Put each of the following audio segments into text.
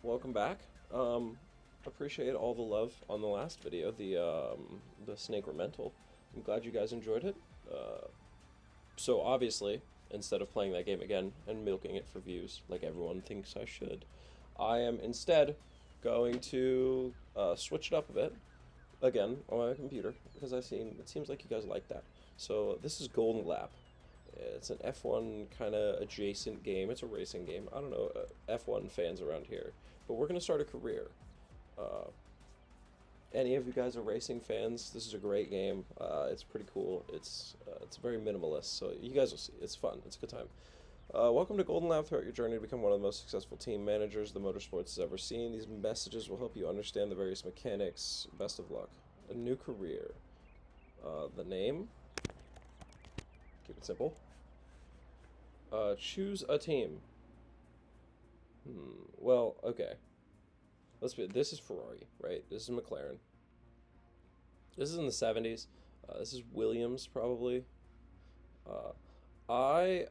welcome back. Appreciate all the love on the last video, the Snake Remental. I'm glad you guys enjoyed it. So obviously, instead of playing that game again and milking it for views like everyone thinks I should, I am instead going to switch it up a bit again on my computer because it seems like you guys like that. So this is Golden Lap. It's an F1 kind of adjacent game. It's a racing game. I don't know F1 fans around here, but we're gonna start a career. Uh, any of you guys are racing fans? This is a great game. It's pretty cool. It's very minimalist, so you guys will see. It's fun. It's a good time. Welcome to Golden Lab. Throughout your journey to become one of the most successful team managers the motorsports has ever seen. These messages will help you understand the various mechanics. Best of luck. A new career. The name. Keep it simple. Choose a team. Well, okay. This is Ferrari, right? This is McLaren. This is in the 70s. This is Williams, probably. I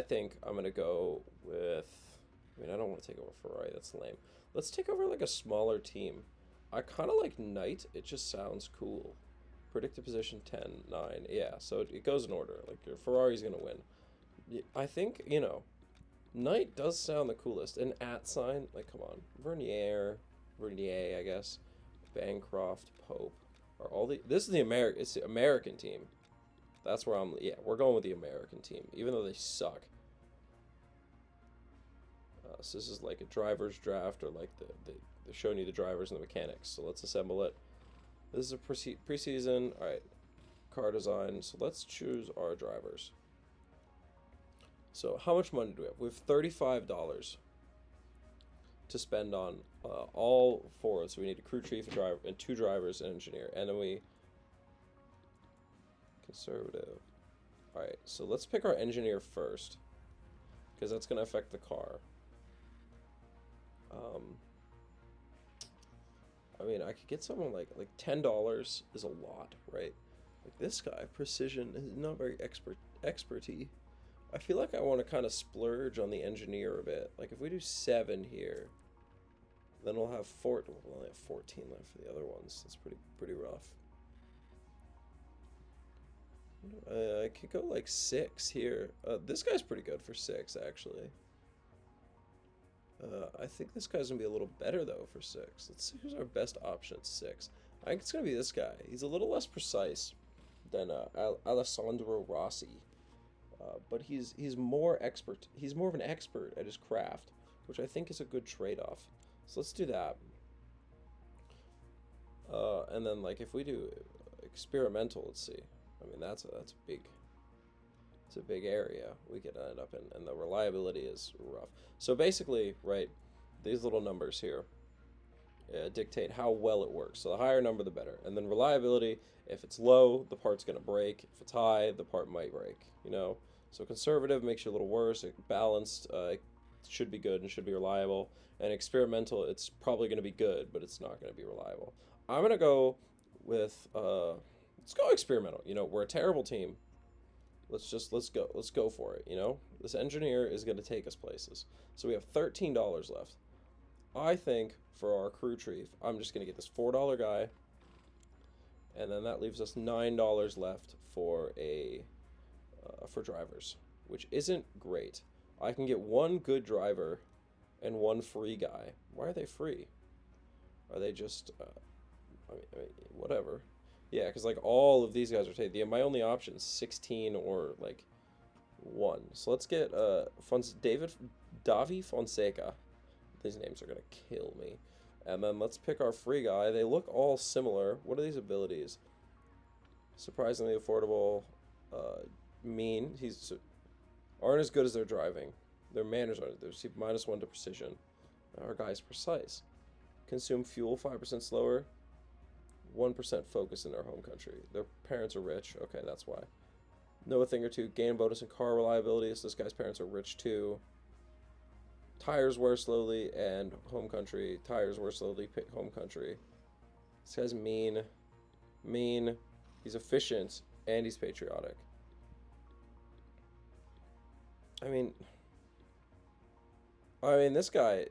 think I'm gonna go with. I mean, I don't want to take over Ferrari. That's lame. Let's take over like a smaller team. I kind of like Knight. It just sounds cool. Predicted position 10, 9. Yeah, so it goes in order. Like your Ferrari's gonna win. I think Knight does sound the coolest. An at sign, like come on, Vernier, I guess, Bancroft, Pope, are all the. This is it's the American team. That's where I'm. Yeah, we're going with the American team, even though they suck. So this is like a driver's draft, or like they're showing you the drivers and the mechanics. So let's assemble it. This is a preseason. All right, car design. So let's choose our drivers. So how much money do we have? We have $35 to spend on all four. So we need a crew chief, a driver, and 2 drivers, and an engineer. And then we conservative. All right, so let's pick our engineer first because that's going to affect the car. I mean, I could get someone like $10 is a lot, right? Like this guy, precision is not very experty. I feel like I want to kind of splurge on the engineer a bit. Like if we do 7 here, then we'll have we'll only have 14 left for the other ones. That's pretty rough. I could go like 6 here. This guy's pretty good for 6 actually. I think this guy's gonna be a little better though for 6. Let's see who's our best option at 6. I think it's gonna be this guy. He's a little less precise than Alessandro Rossi. But he's more expert. He's more of an expert at his craft, which I think is a good trade-off. So let's do that. And then like if we do experimental, let's see. I mean that's a big area we could end up in, and the reliability is rough. So basically, right, these little numbers here dictate how well it works. So the higher number, the better. And then reliability, if it's low, the part's gonna break. If it's high, the part might break. So conservative makes you a little worse. Balanced, it should be good and should be reliable. And experimental, it's probably gonna be good, but it's not gonna be reliable. I'm gonna go with let's go experimental. We're a terrible team. Let's go for it. This engineer is going to take us places. So we have $13 left. I think for our crew chief, I'm just going to get this $4 guy, and then that leaves us $9 left for for drivers, which isn't great. I can get 1 good driver and 1 free guy. Why are they free? Are they just I mean, whatever. Yeah, because like all of these guys are taken. My only option is 16 or like 1. So let's get Davi Fonseca. These names are gonna kill me. And then let's pick our free guy. They look all similar. What are these abilities? Surprisingly affordable. Mean. Aren't as good as their driving. Their manners aren't. They receive -1 to precision. Our guy's precise. Consume fuel 5% slower. 1% focus in their home country. Their parents are rich. Okay, that's why. Know a thing or two. Gain bonus in car reliability. So this guy's parents are rich too. Tires wear slowly and home country. Tires wear slowly, home country. This guy's mean. He's efficient and he's patriotic. I mean, this guy,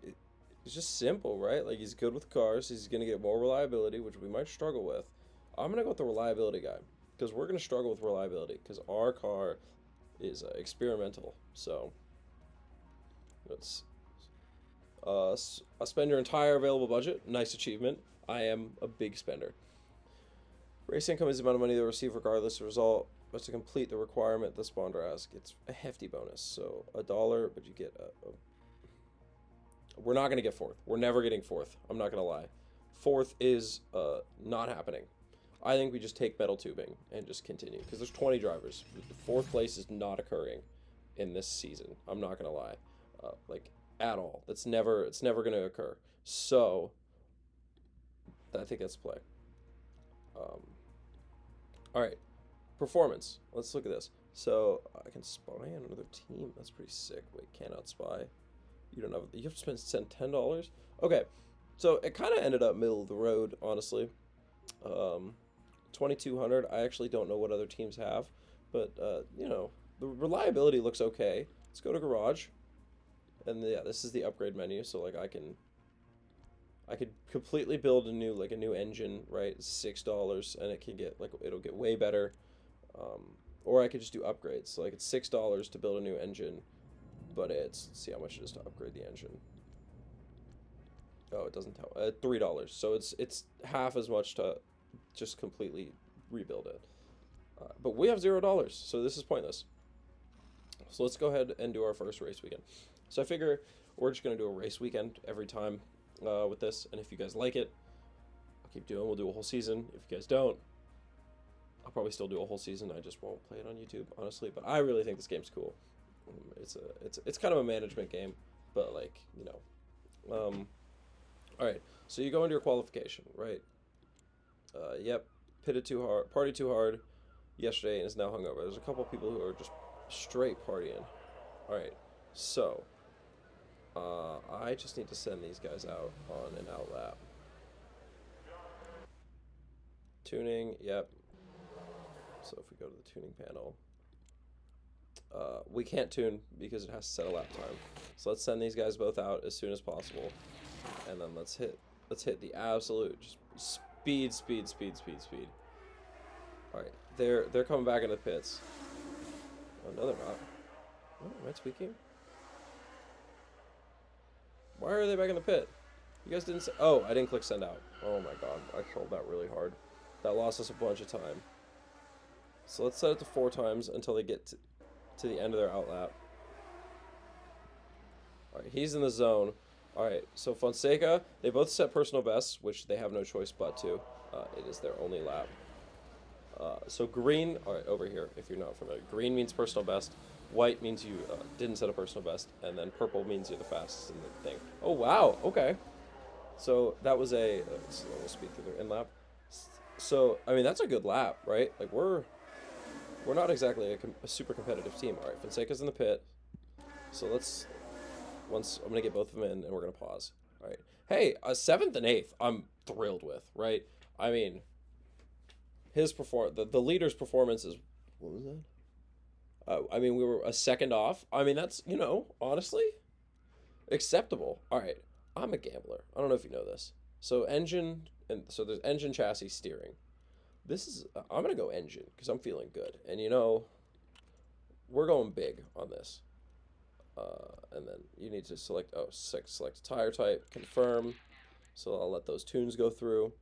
He's just simple, right? Like, he's good with cars. He's going to get more reliability, which we might struggle with. I'm going to go with the reliability guy because we're going to struggle with reliability because our car is experimental. So let's spend your entire available budget. Nice achievement. I am a big spender. Race income is the amount of money they'll receive regardless of the result, but to complete the requirement the spawner asks, it's a hefty bonus. So $1, but you get we're not going to get fourth. We're never getting fourth. I'm not going to lie. Fourth is not happening. I think we just take metal tubing and just continue because there's 20 drivers. Fourth place is not occurring in this season. I'm not going to lie. Like, at all. It's never going to occur. So I think that's play. All right, performance. Let's look at this. So I can spy on another team. That's pretty sick. Wait, cannot spy. You don't have. You have to spend $10. Okay, so it kind of ended up middle of the road, honestly. 2,200. I actually don't know what other teams have, but you know, the reliability looks okay. Let's go to garage, and yeah, this is the upgrade menu. So like I could completely build a new engine, right? $6, and it can get it'll get way better. Or I could just do upgrades. So like it's $6 to build a new engine, but let's see how much it is to upgrade the engine. Oh, it doesn't tell. $3. So it's half as much to just completely rebuild it. But we have $0, so this is pointless. So let's go ahead and do our first race weekend. So I figure we're just gonna do a race weekend every time. With this, and if you guys like it, I'll keep doing. We'll do a whole season. If you guys don't, I'll probably still do a whole season. I just won't play it on YouTube, honestly. But I really think this game's cool. It's kind of a management game, but like, you know. All right. So you go into your qualification, right? Yep. Pitted too hard, partied too hard yesterday, and is now hungover. There's a couple people who are just straight partying. All right. So. I just need to send these guys out on an out lap. Tuning, yep. So if we go to the tuning panel, we can't tune because it has to set a lap time. So let's send these guys both out as soon as possible, and then let's hit the absolute just speed. All right, they're coming back into the pits. Oh no, they're not. Oh, am I tweaking? Why are they back in the pit? You guys didn't say... Oh, I didn't click send out. Oh my god, I trolled that really hard. That lost us a bunch of time. So let's set it to 4 times until they get to the end of their out lap. Alright, he's in the zone. Alright, so Fonseca, they both set personal bests, which they have no choice but to. It is their only lap. So green, alright, over here, if you're not familiar. Green means personal best. White means you didn't set a personal best, and then purple means you're the fastest in the thing. Oh, wow, okay. So that was a we'll speed through their in lap. So, I mean, that's a good lap, right? Like, we're not exactly a super competitive team. All right, Fonseca's in the pit. So I'm going to get both of them in, and we're going to pause. All right. Hey, 7th and 8th, I'm thrilled with, right? I mean, the leader's performance is, what was that? I mean, we were a second off. I mean, that's, you know, honestly, acceptable. All right, I'm a gambler. I don't know if you know this. So there's engine, chassis, steering. I'm going to go engine because I'm feeling good. And, you know, we're going big on this. And then you need to select tire type, confirm. So I'll let those tunes go through.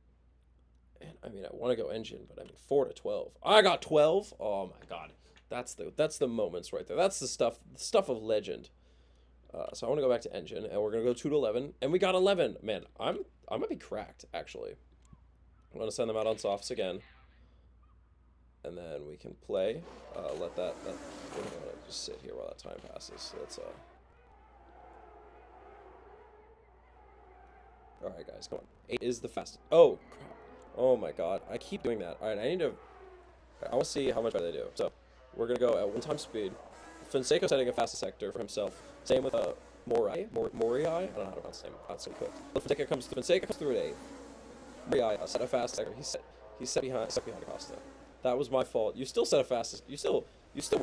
And, I mean, I want to go engine, but I mean, 4 to 12. I got 12. Oh, my God. That's the moments right there. That's the stuff of legend. So I want to go back to engine, and we're gonna go 2 to 11, and we got 11. Man, I'm gonna be cracked actually. I'm gonna send them out on softs again, and then we can play. Let that we're gonna just sit here while that time passes. So let's All right, guys, come on. 8 is the fastest. Oh crap! Oh my God, I keep doing that. All right, I want to see how much better they do. So. We're going to go at 1 time speed. Fonseca setting a fastest sector for himself. Same with Morai. I don't know how to pronounce his name. That's so quick. Fonseca comes through at 8. Morai set a fast sector. He set behind Acosta. That was my fault. You still set a fastest. You still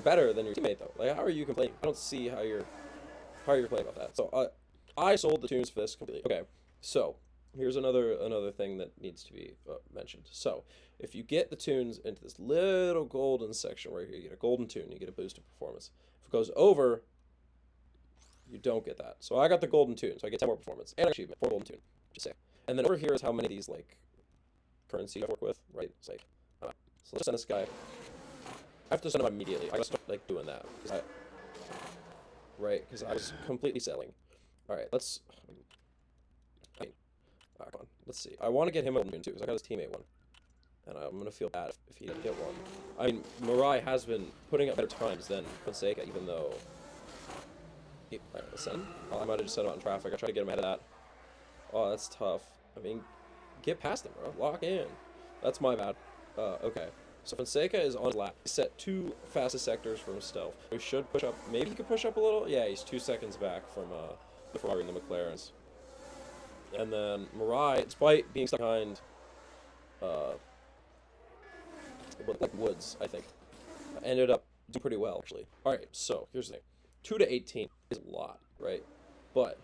better than your teammate though. Like, how are you complaining? I don't see how you're complaining about that. So I sold the tunes for this completely. Okay, so here's another thing that needs to be mentioned. So if you get the tunes into this little golden section right here, you get a golden tune, you get a boost of performance. If it goes over, you don't get that. So I got the golden tune, so I get 10 more performance and achievement for golden tune. Just say. And then over here is how many of these like currency I work with, right? It's like, so let's send this guy. I have to send him immediately. I gotta start like doing that because I was completely selling. All right, let's. Come on. Let's see. I want to get him a golden tune too because I got his teammate one, and I'm gonna feel bad if he didn't get one. I mean, Mirai has been putting up better times than Fonseca, even though. Alright, let's send him. Oh, I might have just sent him out in traffic. I tried to get him ahead of that. Oh, that's tough. I mean, get past him, bro. Lock in. That's my bad. Okay. So Fonseca is on his lap. He set 2 fastest sectors from stealth. He should push up. Maybe he could push up a little. Yeah, he's 2 seconds back from the Ferrari and the McLarens. And then Mirai, despite being stuck behind, like Woods, I think, ended up doing pretty well actually. All right, so here's the thing: 2 to 18 is a lot, right? But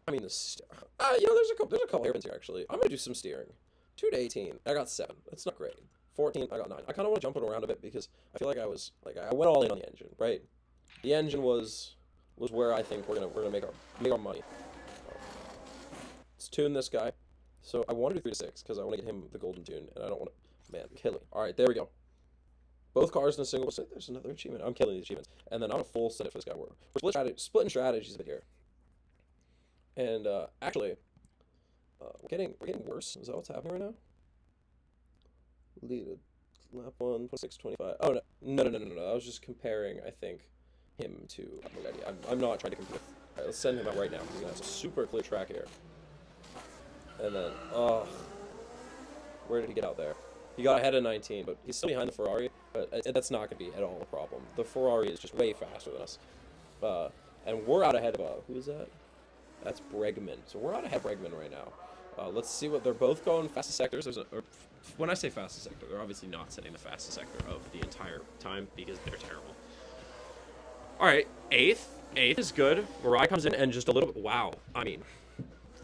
I mean, there's a couple hairpins here actually. I'm gonna do some steering. 2 to 18, I got 7. That's not great. 14, I got 9. I kind of want to jump it around a bit because I feel like I went all in on the engine, right? The engine was where I think we're gonna make our money. Let's tune this guy. So I want to do 3 to 6 because I want to get him the golden tune, and I don't want to, man, killing. All right, there we go. Both cars in a single set. There's another achievement. I'm killing these achievements, and then I'm a full set it for this guy. We're splitting strategies a bit here, and actually, we're getting worse. Is that what's happening right now? Lead lap 1, 26, 25. Oh no. I was just comparing. I think him to Magetti. I'm not trying to compete. All right, let's send him out right now. He's gonna have a super clear track here. And then, where did he get out there? He got ahead of 19, but he's still behind the Ferrari. But that's not going to be at all a problem. The Ferrari is just way faster than us. And we're out ahead of, who is that? That's Bregman. So we're out ahead of Bregman right now. Let's see what they're both going fastest sectors. When I say fastest sector, they're obviously not setting the fastest sector of the entire time because they're terrible. All right, 8th. 8th is good. Mirai comes in and just a little bit, wow. I mean,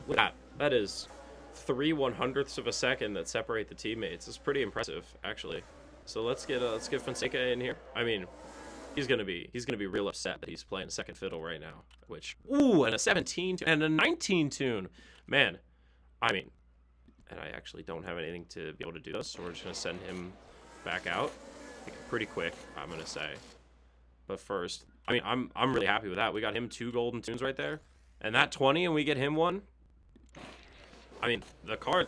look at that. That is 3/100ths of a second that separate the teammates. It's pretty impressive, actually. So let's get Fonseca in here. I mean, he's gonna be real upset that he's playing second fiddle right now. Which, ooh, and a 17 and a 19 tune, man. I mean, and I actually don't have anything to be able to do this, so we're just gonna send him back out pretty quick, I'm gonna say. But first, I mean, I'm really happy with that. We got him 2 golden tunes right there, and that 20, and we get him 1. I mean, the cars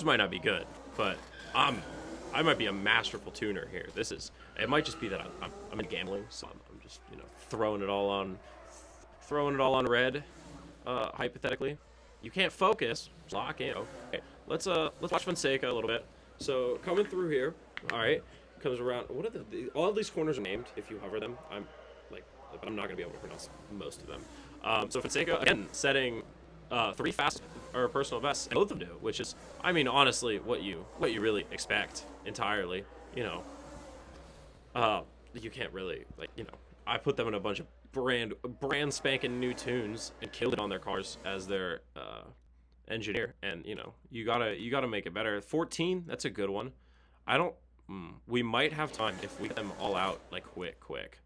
might not be good, but I might be a masterful tuner here. It might just be that I'm in gambling, so I'm just throwing it all on red, hypothetically. You can't focus, lock in. Okay, let's watch Fonseca a little bit. So coming through here, all right, comes around. What are all of these corners are named if you hover them. But I'm not gonna be able to pronounce most of them. So Fonseca again setting 3 fast or personal bests, and both of them do, which is, I mean, honestly, what you really expect entirely. You can't really I put them in a bunch of brand spanking new tunes and killed it on their cars as their engineer, and you gotta make it better. 14, that's a good one. We might have time if we get them all out like quick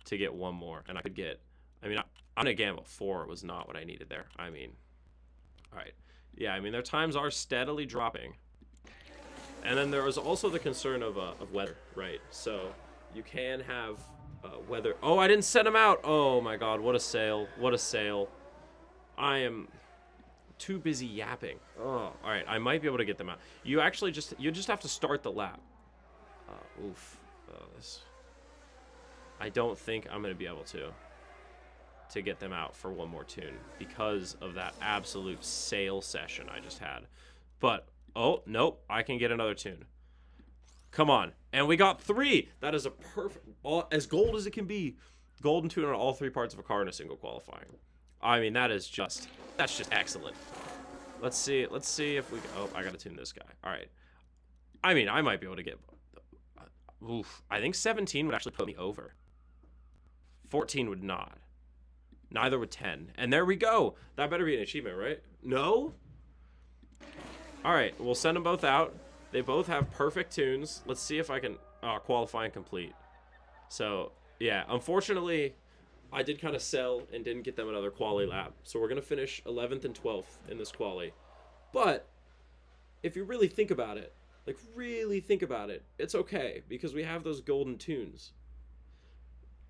to get one more, and I could get. I mean, I'm gonna gamble 4 was not what I needed there. I mean, all right, yeah. I mean, their times are steadily dropping, and then there was also the concern of weather, right? So you can have weather. Oh, I didn't send them out. Oh my God, what a sale! What a sale! I am too busy yapping. Oh, all right. I might be able to get them out. You just have to start the lap. Oof. I don't think I'm gonna be able to get them out for one more tune because of that absolute sale session I just had. But oh nope, I can get another tune. Come on, and we got 3. That is a perfect, as gold as it can be. Golden tune on all 3 parts of a car in a single qualifying. I mean, that's just excellent. Let's see if we. Oh, I gotta tune this guy. All right. I mean, I might be able to get. Oof. I think 17 would actually put me over. 14 would not. Neither with 10. And there we go. That better be an achievement, right? No? All right, we'll send them both out. They both have perfect tunes. Let's see if I can qualify and complete. So, yeah, unfortunately, I did kind of sell and didn't get them another quali lap. So we're going to finish 11th and 12th in this quali. But if you really think about it, like really think about it, it's okay because we have those golden tunes.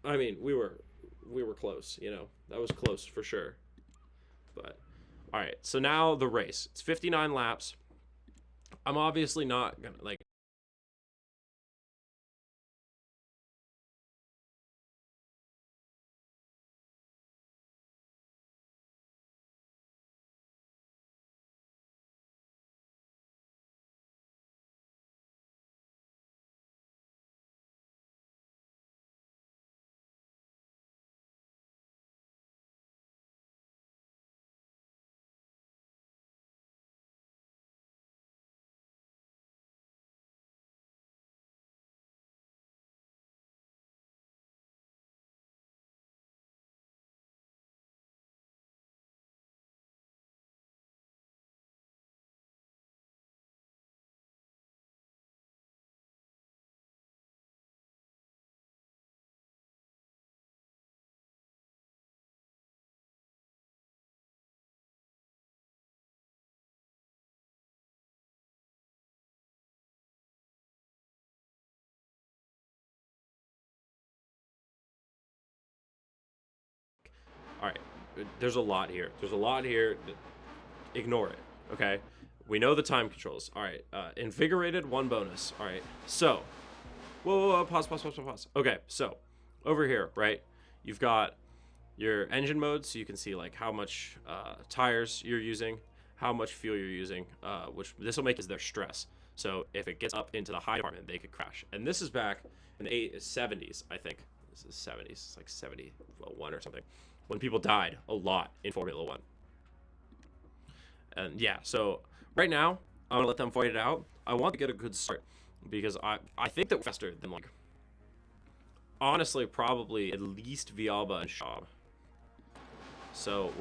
I mean, we were close, you know. That was close for sure. But all right, so now the race. It's 59 laps. I'm obviously not going to like all right, there's a lot here. There's a lot here. Ignore it, okay? We know the time controls. All right, invigorated, 1 bonus. All right, so, whoa, pause. Okay, so, over here, right, you've got your engine mode, so you can see, like, how much tires you're using, how much fuel you're using, which this will make is their stress. So, if it gets up into the high department, they could crash. And this is back in the 70s, I think. This is 70s. It's like 71 or something. When people died a lot in Formula 1. And yeah, so right now, I'm going to let them fight it out. I want to get a good start because I think that we're faster than, like, honestly, probably at least Vialba and Schaub. So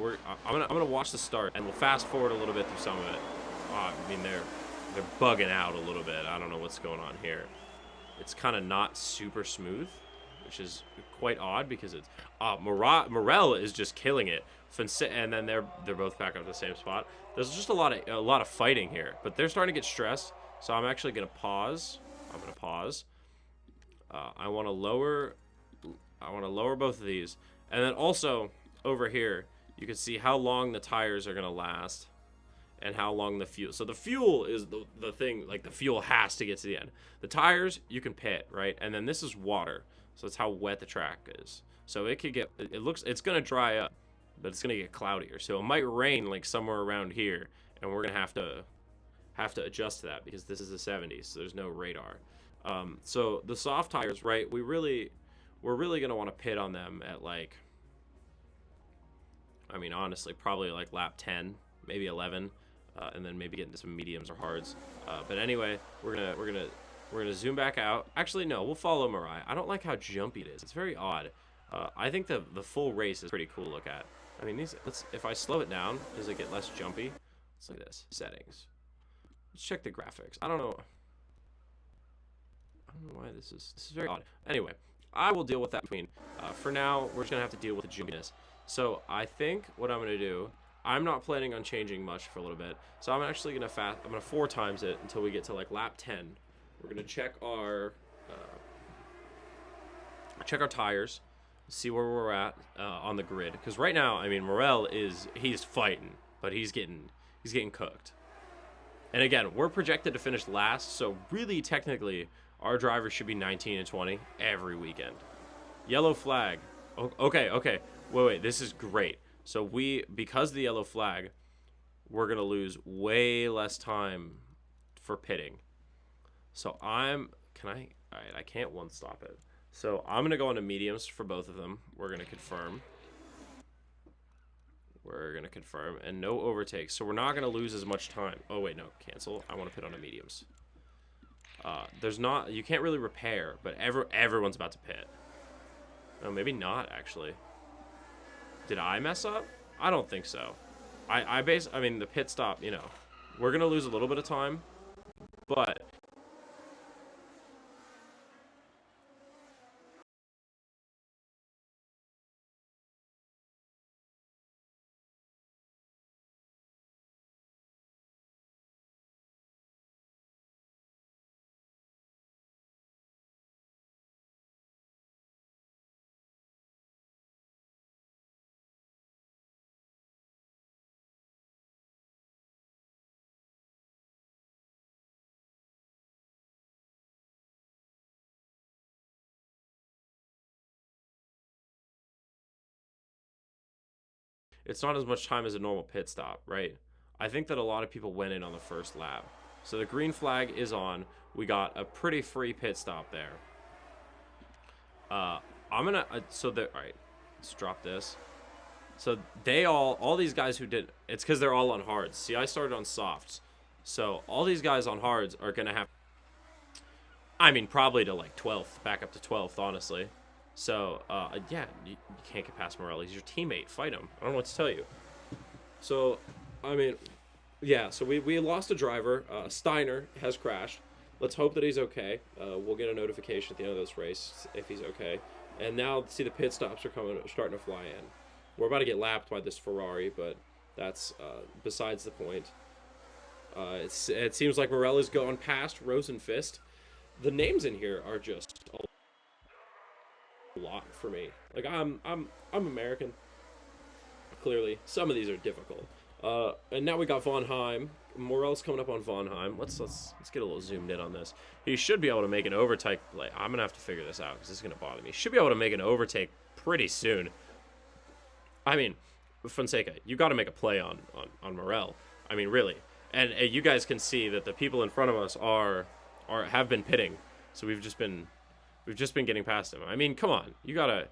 I'm gonna watch the start and we'll fast forward a little bit through some of it. I mean, they're bugging out a little bit. I don't know what's going on here. It's kind of not super smooth, which is quite odd because it's Morel is just killing it, and then they're both back up to the same spot. There's just a lot of fighting here, but they're starting to get stressed. So I'm actually gonna pause. I want to lower both of these, and then also over here you can see how long the tires are gonna last and how long the fuel. So the fuel is the thing, like the fuel has to get to the end. The tires you can pit, right? And then this is water. So that's how wet the track is. So it's gonna dry up, but it's gonna get cloudier. So it might rain like somewhere around here, and we're gonna have to adjust to that because this is the 70s, so there's no radar. So the soft tires, right? We're really gonna want to pit on them at, like, I mean, honestly, probably like lap 10, maybe 11, and then maybe get into some mediums or hards. But anyway, we're gonna zoom back out. Actually, no, we'll follow Mirai. I don't like how jumpy it is. It's very odd. I think the full race is pretty cool to look at. I mean, if I slow it down, does it get less jumpy? Let's look at this. Settings. Let's check the graphics. I don't know why this is very odd. Anyway, I will deal with that between. For now, we're just gonna have to deal with the jumpiness. So I think what I'm gonna do, I'm not planning on changing much for a little bit. So I'm actually gonna I'm gonna 4 times it until we get to like lap 10. We're gonna check our tires, see where we're at on the grid. Because right now, I mean, Morel he's fighting, but he's getting cooked. And again, we're projected to finish last, so really technically, our drivers should be 19 and 20 every weekend. Yellow flag. Okay. Wait, this is great. So because of the yellow flag, we're gonna lose way less time for pitting. So I can't one stop it. So I'm gonna go into mediums for both of them. We're gonna confirm, and no overtakes. So we're not gonna lose as much time. Oh wait, no, cancel. I want to pit on a mediums. You can't really repair, but everyone's about to pit. No, maybe not actually. Did I mess up? I don't think so. I mean, the pit stop, you know, we're going to lose a little bit of time, but it's not as much time as a normal pit stop, right? I think that a lot of people went in on the first lap. So the green flag is on. We got a pretty free pit stop there. I'm gonna all right, let's drop this. So they all these guys who did, it's because they're all on hards. See, I started on softs, so all these guys on hards are gonna have, I mean, probably to like 12th, back up to 12th, honestly. So yeah, you can't get past Morelli. He's your teammate. Fight him. I don't know what to tell you. So I mean, yeah. So we lost a driver. Steiner has crashed. Let's hope that he's okay. We'll get a notification at the end of this race if he's okay. And now, see, the pit stops are starting to fly in. We're about to get lapped by this Ferrari, but that's besides the point. It seems like Morelli's gone past Rosenfist. The names in here are just a lot for me. Like, I'm American. Clearly, some of these are difficult. And now we got Von Heim. Morel's coming up on Von Heim. Let's get a little zoomed in on this. He should be able to make an overtake play. I'm gonna have to figure this out because this is gonna bother me. Should be able to make an overtake pretty soon. I mean, Fonseca, you got to make a play on Morel. I mean, really. And you guys can see that the people in front of us have been pitting, so we've just been getting past them. I mean, come on, you gotta.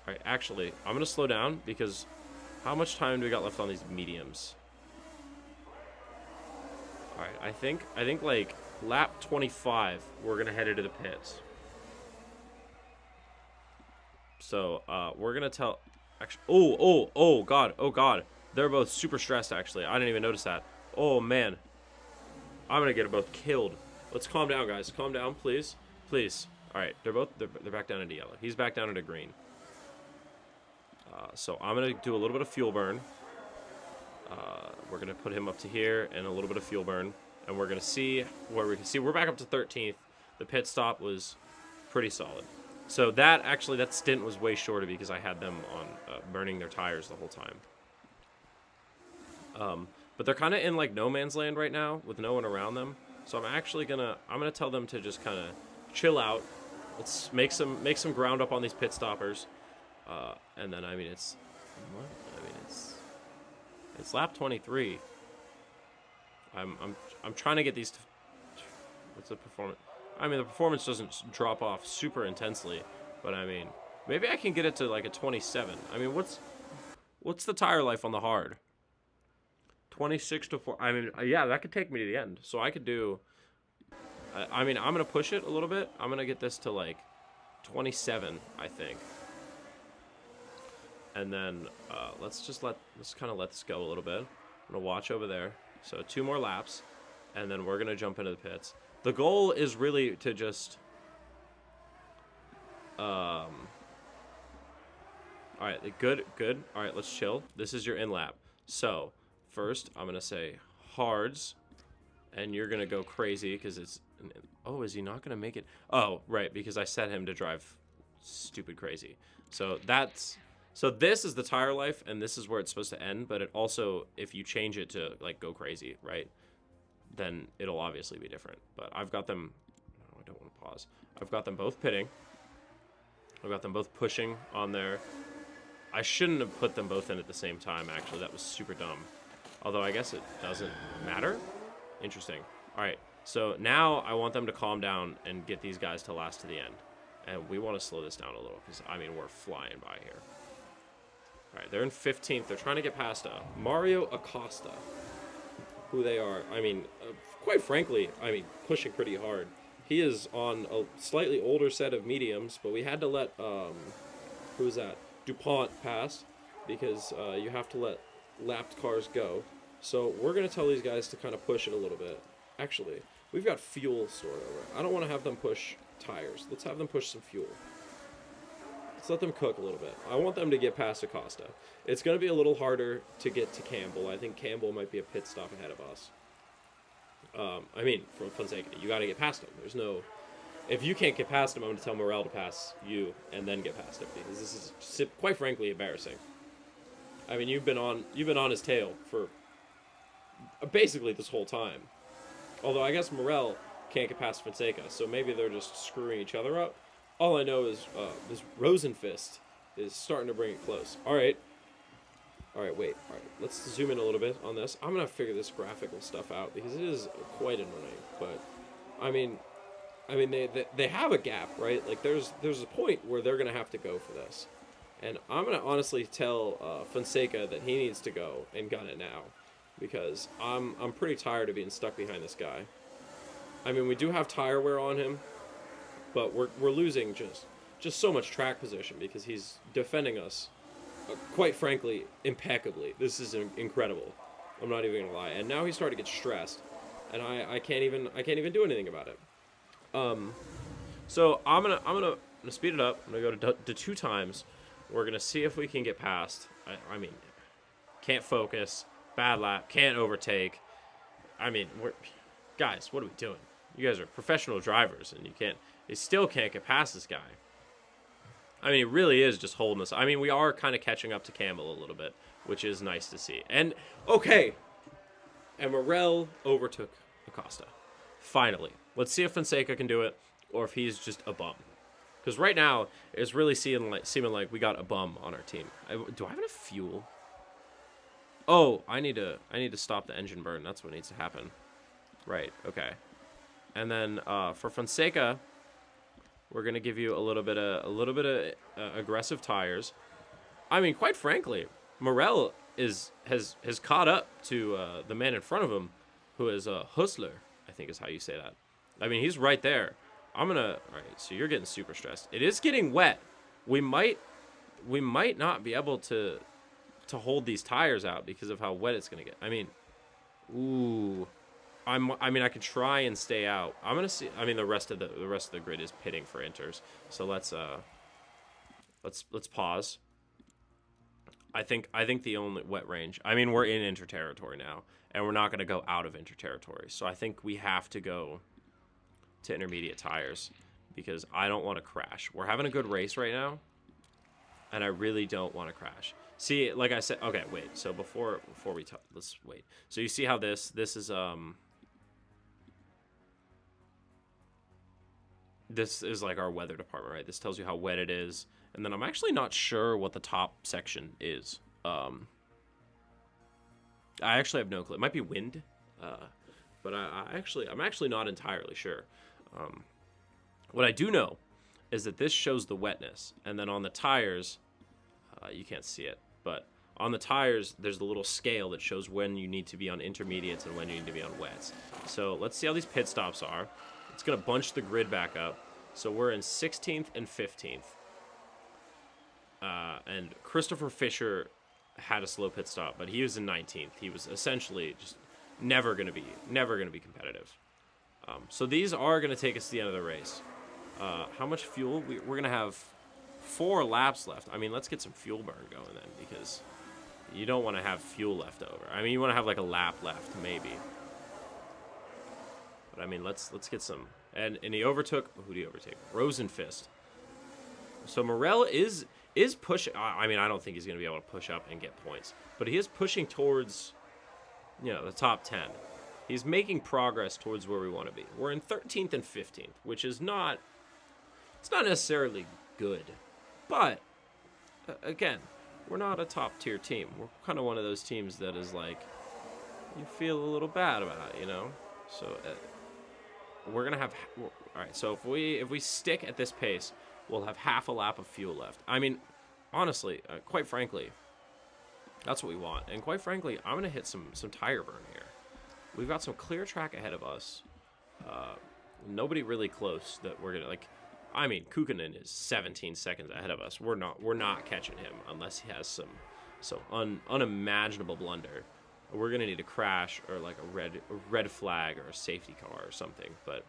All right, actually, I'm gonna slow down because how much time do we got left on these mediums? All right, I think like lap 25, we're gonna head into the pits. So we're gonna tell. Actually, oh god, they're both super stressed. Actually, I didn't even notice that. Oh man, I'm gonna get them both killed. Let's calm down, guys. Calm down, please. All right, they're back down into yellow. He's back down into green. So I'm gonna do a little bit of fuel burn. We're gonna put him up to here and a little bit of fuel burn, and we're gonna see where we can see. We're back up to 13th. The pit stop was pretty solid. So that stint was way shorter because I had them on burning their tires the whole time. But they're kind of in like no man's land right now with no one around them. So I'm gonna tell them to just kind of chill out. Let's make some ground up on these pit stoppers. And then it's lap 23. I'm trying to get these. What's the performance? I mean, the performance doesn't drop off super intensely, but I mean, maybe I can get it to like a 27. I mean, what's the tire life on the hard? 26 to 4. I mean, yeah, that could take me to the end. So I could do. I mean, I'm gonna push it a little bit. I'm gonna get this to like 27, I think. And then let's kind of let this go a little bit. I'm gonna watch over there. So 2 more laps, and then we're gonna jump into the pits. The goal is really to just, all right, good. All right, let's chill. This is your in lap. So first, I'm gonna say hards, and you're gonna go crazy because it's. Oh, is he not gonna make it? Oh, right, because I set him to drive stupid crazy. So this is the tire life, and this is where it's supposed to end. But it also, if you change it to like go crazy, right? Then it'll obviously be different. But I've got them. No, I don't want to pause. I've got them both pitting. I've got them both pushing on there. I shouldn't have put them both in at the same time, actually. That was super dumb. Although I guess it doesn't matter. Interesting. All right. So now I want them to calm down and get these guys to last to the end. And we want to slow this down a little because, I mean, we're flying by here. All right. They're in 15th. They're trying to get past Mario Acosta, who they are, I mean, quite frankly, pushing pretty hard. He is on a slightly older set of mediums, but we had to let, who's that? DuPont past because you have to let lapped cars go. So we're going to tell these guys to kind of push it a little bit. Actually, we've got fuel stored over. I don't want to have them push tires. Let's have them push some fuel. Let's let them cook a little bit. I want them to get past Acosta. It's going to be a little harder to get to Campbell. I think Campbell might be a pit stop ahead of us. I mean, from Fonseca, you got to get past him. There's no... If you can't get past him, I'm going to tell Morel to pass you and then get past him, because this is quite frankly embarrassing. I mean, you've been on his tail for basically this whole time. Although I guess Morel can't get past Fonseca, so maybe they're just screwing each other up. All I know is this Rosenfist is starting to bring it close. All right, wait. All right, let's zoom in a little bit on this. I'm going to figure this graphical stuff out because it is quite annoying. But, I mean, they have a gap, right? Like, there's a point where they're going to have to go for this. And I'm going to honestly tell Fonseca that he needs to go and gun it now, because I'm pretty tired of being stuck behind this guy. I mean, we do have tire wear on him, but we're losing just so much track position because he's defending us, quite frankly, impeccably. This is incredible. I'm not even gonna lie. And now he's starting to get stressed, and I can't even do anything about it. So I'm gonna speed it up. I'm gonna go to 2 times. We're gonna see if we can get past. I mean, can't focus. Bad lap. Can't overtake. I mean, guys, what are we doing? You guys are professional drivers, and you still can't get past this guy. I mean, it really is just holding us. I mean, we are kind of catching up to Campbell a little bit, which is nice to see. And, okay. And Morel overtook Acosta. Finally. Let's see if Fonseca can do it, or if he's just a bum. Because right now, it's really seeming like we got a bum on our team. Do I have enough fuel? Oh, I need to stop the engine burn. That's what needs to happen. Right, okay. And then for Fonseca, we're gonna give you a little bit of aggressive tires. I mean, quite frankly, Morel has caught up to the man in front of him, who is Hustler, I think is how you say that. I mean, he's right there. All right, so you're getting super stressed. It is getting wet. We might not be able to hold these tires out because of how wet it's gonna get. I mean, ooh. I mean, I could try and stay out. I'm gonna see. I mean, the rest of the grid is pitting for inters. So let's pause. I think the only wet range. I mean, we're in inter territory now, and we're not gonna go out of inter territory. So I think we have to go to intermediate tires because I don't want to crash. We're having a good race right now, and I really don't want to crash. See, like I said, okay, wait. So before we talk, let's wait. So you see how this is this is like our weather department, right? This tells you how wet it is. And then I'm actually not sure what the top section is. I actually have no clue. It might be wind. But I'm actually not entirely sure. What I do know is that this shows the wetness. And then on the tires, you can't see it, but on the tires, there's the little scale that shows when you need to be on intermediates and when you need to be on wets. So let's see how these pit stops are. It's going to bunch the grid back up. So we're in 16th and 15th. And Christopher Fisher had a slow pit stop, but he was in 19th. He was essentially just never going to be competitive. So these are going to take us to the end of the race. How much fuel? We're going to have 4 laps left. I mean, let's get some fuel burn going then, because you don't want to have fuel left over. I mean, you want to have like a lap left, maybe. But I mean, let's get some. And he overtook. Who did he overtake? Rosenfist. So Morel is pushing. I mean, I don't think he's going to be able to push up and get points, but he is pushing towards, the top 10. He's making progress towards where we want to be. We're in 13th and 15th, which is not. It's not necessarily good, but again, we're not a top tier team. We're kind of one of those teams that is like, you feel a little bad about it, So we're gonna have. All right. So if we stick at this pace, we'll have half a lap of fuel left. I mean, honestly, quite frankly, that's what we want. And quite frankly, I'm gonna hit some tire burn here. We've got some clear track ahead of us. Nobody really close that we're gonna like. I mean, Kukkonen is 17 seconds ahead of us. We're not catching him unless he has some unimaginable blunder. We're gonna need a crash or like a red flag or a safety car or something. But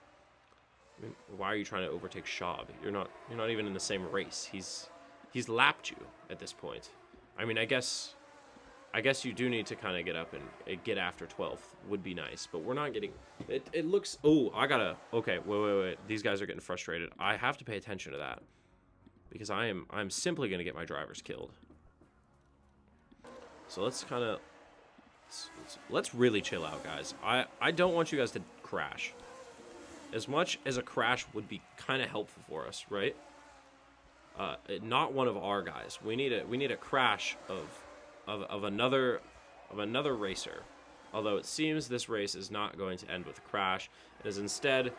I mean, why are you trying to overtake Schaub? You're not even in the same race. He's lapped you at this point. I mean, I guess you do need to kind of get up and get after 12th would be nice, but we're not getting it. It looks, okay, wait. These guys are getting frustrated. I have to pay attention to that because I'm simply going to get my drivers killed. So let's really chill out, guys. I don't want you guys to crash. As much as a crash would be kind of helpful for us, right? Not one of our guys. We need a crash of another racer. Although it seems this race is not going to end with a crash, it is instead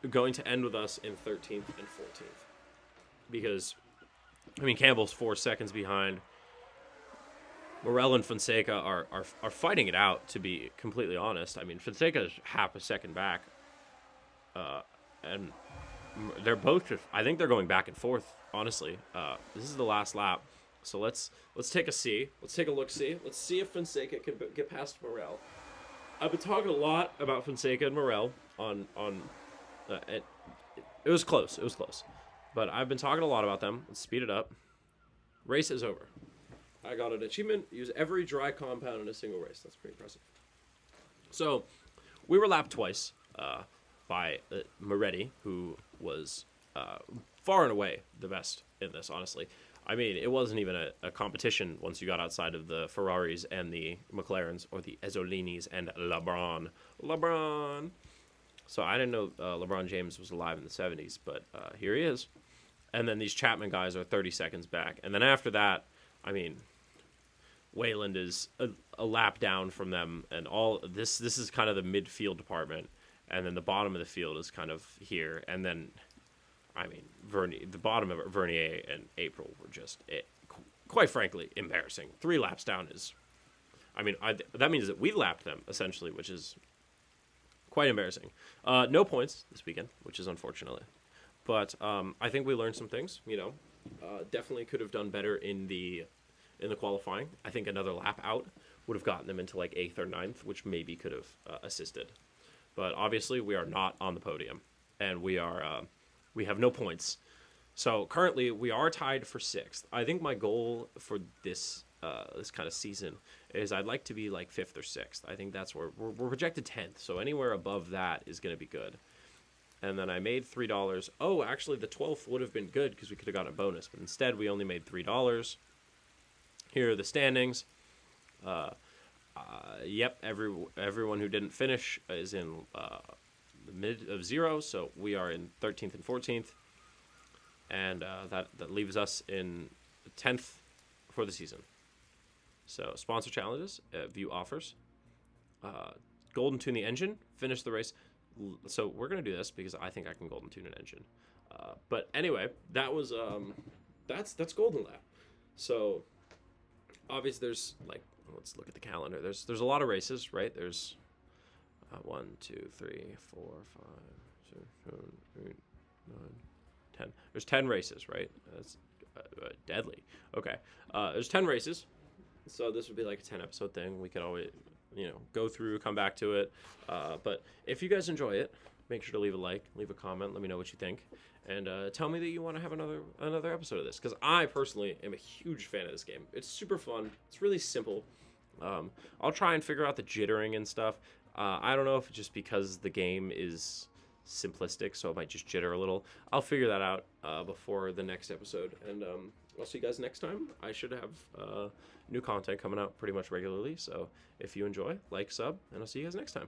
going to end with us in 13th and 14th. Because I mean, Campbell's 4 seconds behind. Morel and Fonseca are fighting it out, to be completely honest. I mean, Fonseca's half a second back. And they're both just, I think they're going back and forth, honestly. This is the last lap. So let's take a see. Let's take a look-see. Let's see if Fonseca can get past Morel. I've been talking a lot about Fonseca and Morel it was close. It was close. But I've been talking a lot about them. Let's speed it up. Race is over. I got an achievement. Use every dry compound in a single race. That's pretty impressive. So we were lapped twice by Moretti, who was far and away the best in this, honestly. I mean, it wasn't even a competition once you got outside of the Ferraris and the McLarens, or the Ezzolinis and LeBron. So I didn't know LeBron James was alive in the 70s, but here he is. And then these Chapman guys are 30 seconds back. And then after that, I mean, Wayland is a lap down from them, and all this is kind of the midfield department, and then the bottom of the field is kind of here, and then, I mean, the bottom of it, Vernier and April were just, quite frankly, embarrassing. 3 laps down is, I mean, that means that we lapped them, essentially, which is quite embarrassing. No points this weekend, which is unfortunately. But I think we learned some things, definitely could have done better in the qualifying. I think another lap out would have gotten them into like 8th or 9th, which maybe could have assisted. But obviously we are not on the podium, and we have no points. So currently we are tied for 6th. I think my goal for this kind of season is I'd like to be like 5th or 6th. I think that's where we're projected 10th. So anywhere above that is going to be good. And then I made $3. Oh, actually the 12th would have been good because we could have gotten a bonus, but instead we only made $3. Here are the standings. Yep, everyone who didn't finish is in the mid of 0, so we are in 13th and 14th, and that leaves us in 10th for the season. So sponsor challenges, view offers, golden tune the engine, finish the race. So we're gonna do this because I think I can golden tune an engine. But anyway, that was that's Golden Lap. So obviously there's like, let's look at the calendar. There's a lot of races, right? There's 1, 2, 3, 4, 5, 6, 7, 8, 9, 10. There's 10 races, right? That's deadly. Okay. There's 10 races. So this would be like a 10 episode thing. We could always, go through, come back to it. But if you guys enjoy it, make sure to leave a like, leave a comment, let me know what you think. And tell me that you want to have another episode of this, because I personally am a huge fan of this game. It's super fun. It's really simple. I'll try and figure out the jittering and stuff. I don't know if it's just because the game is simplistic, so it might just jitter a little. I'll figure that out before the next episode. And I'll see you guys next time. I should have new content coming out pretty much regularly. So if you enjoy, like, sub, and I'll see you guys next time.